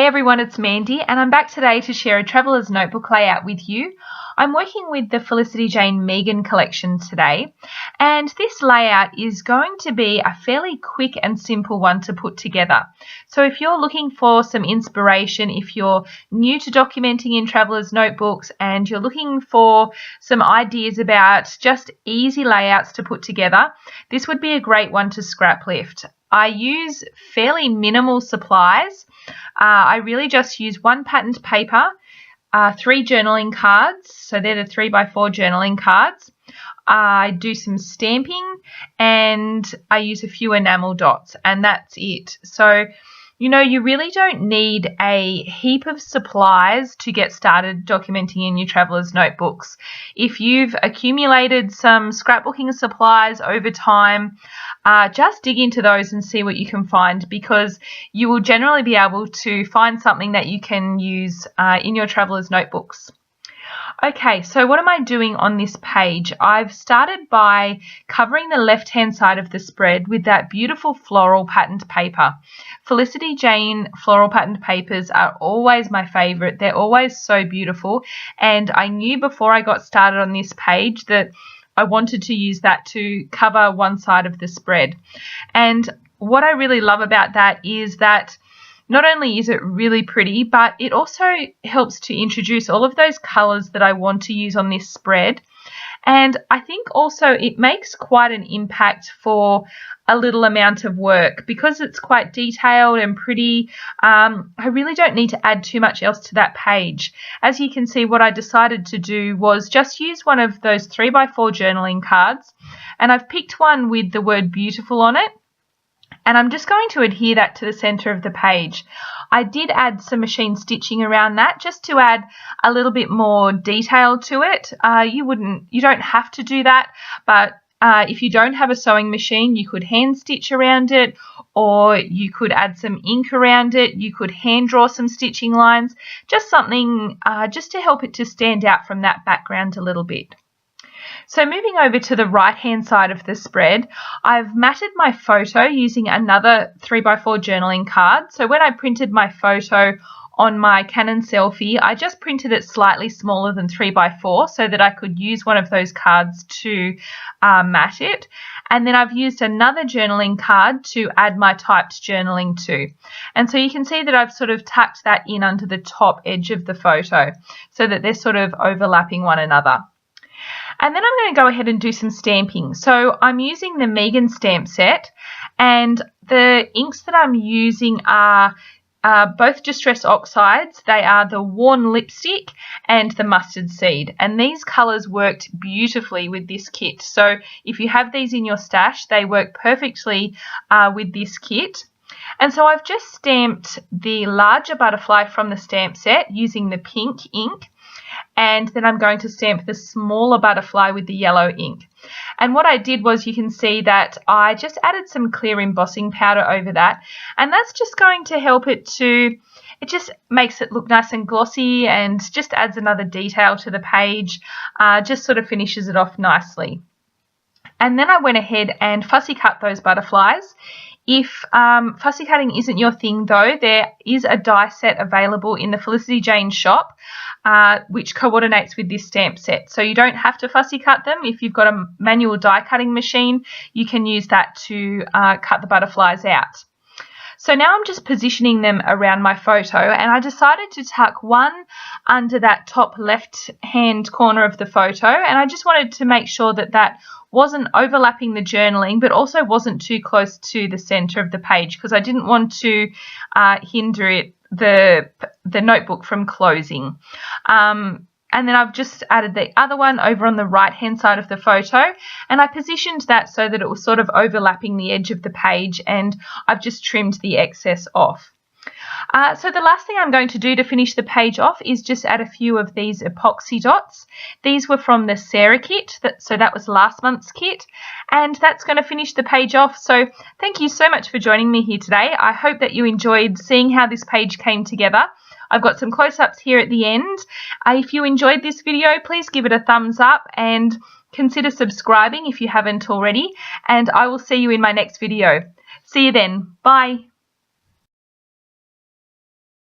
everyone, it's Mandy and I'm back today to share a traveller's notebook layout with you. I'm working with the Felicity Jane Megan collection today, and this layout is going to be a fairly quick and simple one to put together. So if you're looking for some inspiration, if you're new to documenting in traveller's notebooks and you're looking for some ideas about just easy layouts to put together, this would be a great one to scrap lift. I use fairly minimal supplies. I really just use one patterned paper, 3 journaling cards, so they're the 3x4 journaling cards. I do some stamping and I use a few enamel dots, and that's it. So, you really don't need a heap of supplies to get started documenting in your traveller's notebooks. If you've accumulated some scrapbooking supplies over time, just dig into those and see what you can find, because you will generally be able to find something that you can use in your traveller's notebooks. Okay, so what am I doing on this page? I've started by covering the left-hand side of the spread with that beautiful floral patterned paper. Felicity Jane floral patterned papers are always my favourite. They're always so beautiful, and I knew before I got started on this page that I wanted to use that to cover one side of the spread. And what I really love about that is that not only is it really pretty, but it also helps to introduce all of those colours that I want to use on this spread. And I think also it makes quite an impact for a little amount of work. Because it's quite detailed and pretty, I really don't need to add too much else to that page. As you can see, what I decided to do was just use one of those 3x4 journaling cards, and I've picked one with the word beautiful on it. And I'm just going to adhere that to the centre of the page. I did add some machine stitching around that just to add a little bit more detail to it. You don't have to do that, but if you don't have a sewing machine, you could hand stitch around it, or you could add some ink around it. You could hand draw some stitching lines, just something just to help it to stand out from that background a little bit. So moving over to the right-hand side of the spread, I've matted my photo using another 3x4 journaling card. So when I printed my photo on my Canon selfie, I just printed it slightly smaller than 3x4 so that I could use one of those cards to mat it. And then I've used another journaling card to add my typed journaling to. And so you can see that I've sort of tucked that in under the top edge of the photo so that they're sort of overlapping one another. And then I'm going to go ahead and do some stamping. So I'm using the Megan stamp set, and the inks that I'm using are both Distress Oxides. They are the Worn Lipstick and the Mustard Seed, and these colours worked beautifully with this kit. So if you have these in your stash, they work perfectly with this kit. And so I've just stamped the larger butterfly from the stamp set using the pink ink, and then I'm going to stamp the smaller butterfly with the yellow ink. And what I did was, you can see that I just added some clear embossing powder over that, and that's just going to help it just makes it look nice and glossy and just adds another detail to the page, just sort of finishes it off nicely. And then I went ahead and fussy cut those butterflies. If fussy cutting isn't your thing though, there is a die set available in the Felicity Jane shop which coordinates with this stamp set. So you don't have to fussy cut them. If you've got a manual die cutting machine, you can use that to cut the butterflies out. So now I'm just positioning them around my photo, and I decided to tuck one under that top left hand corner of the photo, and I just wanted to make sure that that wasn't overlapping the journaling but also wasn't too close to the centre of the page, because I didn't want to hinder the notebook from closing. And then I've just added the other one over on the right-hand side of the photo, and I positioned that so that it was sort of overlapping the edge of the page, and I've just trimmed the excess off. So the last thing I'm going to do to finish the page off is just add a few of these epoxy dots. These were from the Sarah kit, so that was last month's kit, and that's going to finish the page off. So thank you so much for joining me here today. I hope that you enjoyed seeing how this page came together. I've got some close-ups here at the end. If you enjoyed this video, please give it a thumbs up and consider subscribing if you haven't already, and I will see you in my next video. See you then. Bye.